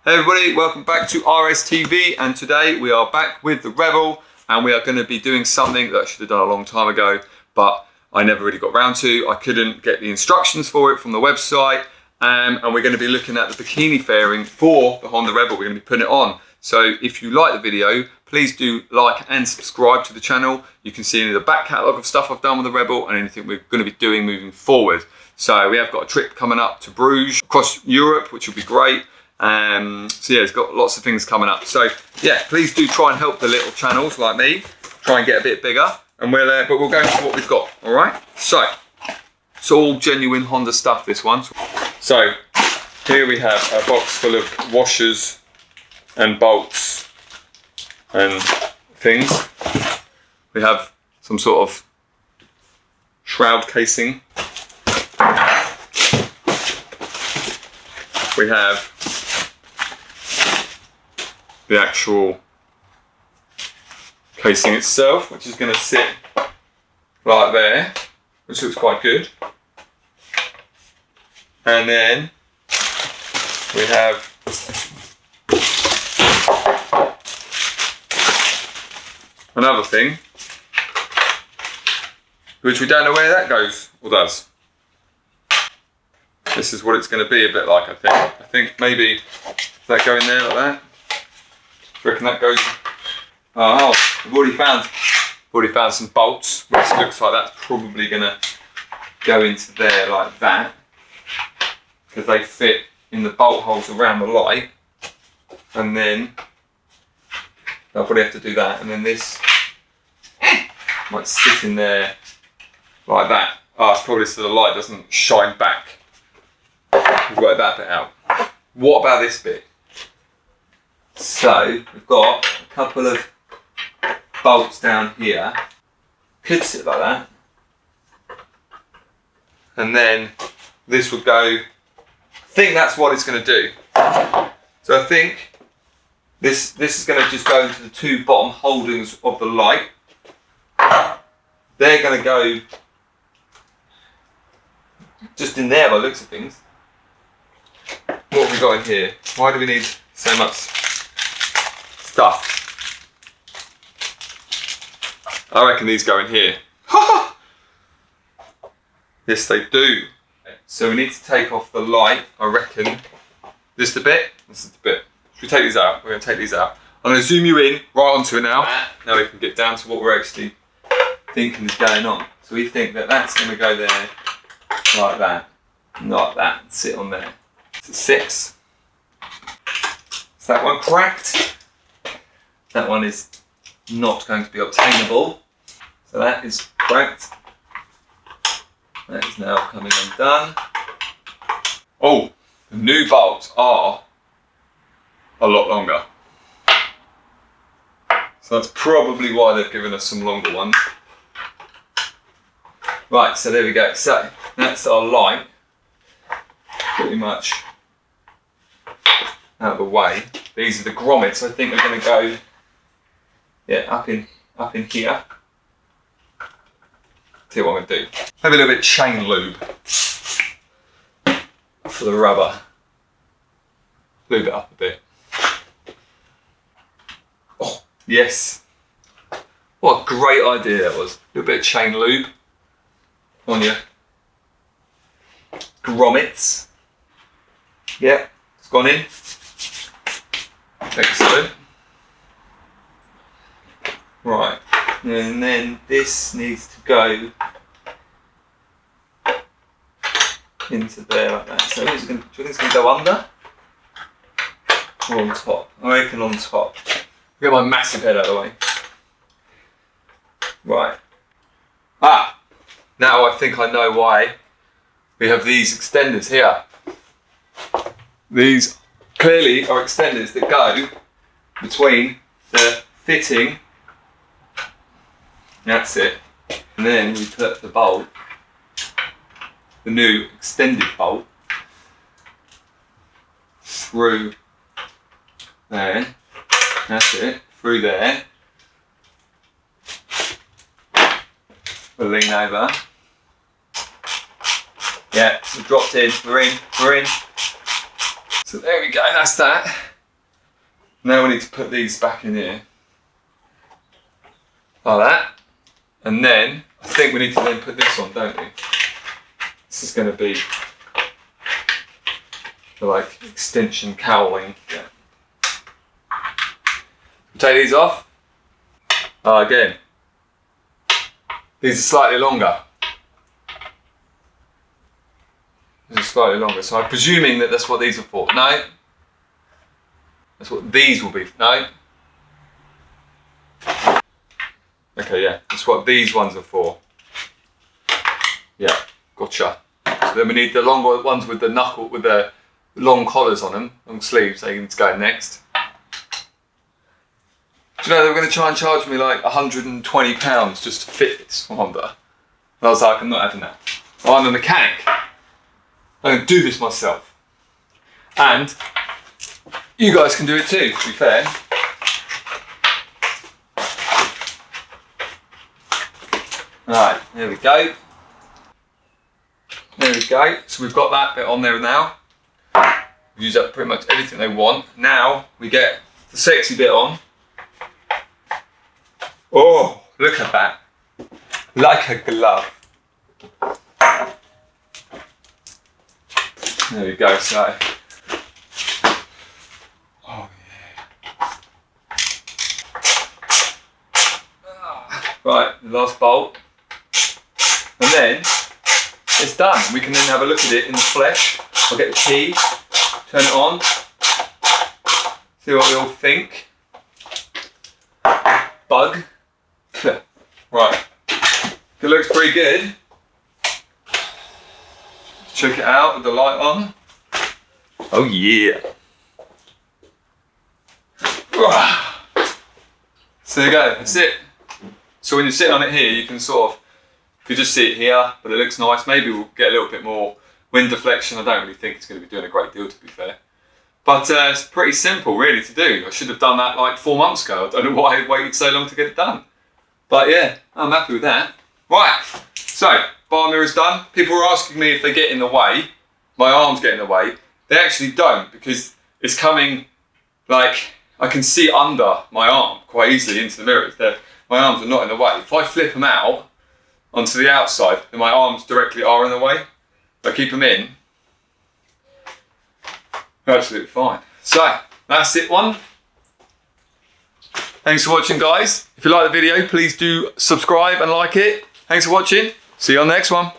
Hey everybody, welcome back to RSTV, and today we are back with the Rebel, and we are going to be doing something that I should have done a long time ago, but I never really got around to. I couldn't get the instructions for it from the website, and we're going to be looking at the bikini fairing for the Honda Rebel. We're going to be putting it on. So if you like the video, please do like and subscribe to the channel. You can see any of the back catalogue of stuff I've done with the Rebel and anything we're going to be doing moving forward. So we have got a trip coming up to Bruges across Europe, which will be great. So yeah, it's got lots of things coming up. So yeah, please do try and help the little channels like me try and get a bit bigger, and we'll go into what we've got. All right. So it's all genuine Honda stuff, this one. So here we have a box full of washers and bolts and things. We have some sort of shroud casing. We have the actual casing itself, which is going to sit like there, which looks quite good. And then we have another thing, which we don't know where that goes or does. This is what it's going to be a bit like, I think. I think maybe, does that go in there like that? Do you reckon that goes? Oh, I've already found some bolts, which looks like that's probably going to go into there like that, because they fit in the bolt holes around the light. And then I'll probably have to do that, and then this might sit in there like that. Oh, it's probably so the light doesn't shine back. We've worked that bit out. What about this bit? So we've got a couple of bolts down here. Could sit like that. And then this would go, I think that's what it's going to do. So I think this is going to just go into the two bottom holdings of the light. They're going to go just in there by the looks of things. What have we got in here? Why do we need so much stuff? I reckon these go in here. Yes, they do. So we need to take off the light, I reckon. This is the bit, this is the bit. Should we take these out? We're going to take these out. I'm going to zoom you in right onto it now. Now we can get down to what we're actually thinking is going on. So we think that that's going to go there like that, not that, and sit on there. So 6. Is that one cracked? That one is not going to be obtainable. So that is cracked. That is now coming undone. Oh, the new bolts are a lot longer. So that's probably why they've given us some longer ones. Right, so there we go. So that's our light, pretty much out of the way. These are the grommets. I think they're going to go, yeah, up in here. See what I'm going to do. Have a little bit of chain lube for the rubber. Lube it up a bit. Oh, yes. What a great idea that was. A little bit of chain lube on your grommets. Yep, it's gone in. Excellent. Right, and then this needs to go into there like that. So do you think it's going to go under or on top? I reckon on top. Get my massive head out of the way. Right. Ah, now I think I know why we have these extenders here. These clearly are extenders that go between the fitting, that's it, and then we put the bolt, the new extended bolt, through there, that's it, through there. We'll lean over. Yeah, we dropped in, we're in. So there we go, that's that. Now we need to put these back in here. Like that. And then, I think we need to then put this on, don't we? This is going to be the like extension cowling. Yeah. Take these off. Again, these are slightly longer. These are slightly longer, so I'm presuming that that's what these are for. No. That's what these will be. No. Okay, yeah, that's what these ones are for. Yeah, gotcha. So then we need the longer ones with the knuckle, with the long collars on them, long sleeves. They need to go next. Do you know they were going to try and charge me like £120 just to fit this Honda? And I was like, I'm not having that. I'm a mechanic. I'm going to do this myself. And you guys can do it too, to be fair. Alright, there we go. There we go. So we've got that bit on there now. We use up pretty much everything they want. Now we get the sexy bit on. Oh, look at that. Like a glove. There we go, so. Oh yeah. Right, the last bolt. And then it's done. We can then have a look at it in the flesh. I'll get the key, turn it on, see what we all think. Bug. Right. It looks pretty good. Check it out with the light on. Oh yeah. So there you go, that's it. So when you're sitting on it here, you can sort of, you just see it here, but it looks nice. Maybe we'll get a little bit more wind deflection. I don't really think it's going to be doing a great deal, to be fair. But it's pretty simple, really, to do. I should have done that like 4 months ago. I don't know why I waited so long to get it done. But yeah, I'm happy with that. Right, so bar mirror's done. People were asking me if they get in the way, my arms get in the way. They actually don't, because it's coming, like, I can see under my arm quite easily into the mirrors. My arms are not in the way. If I flip them out onto the outside, then my arms directly are in the way. If I keep them in, they're absolutely fine. So, that's it one. Thanks for watching, guys. If you like the video, please do subscribe and like it. Thanks for watching. See you on the next one.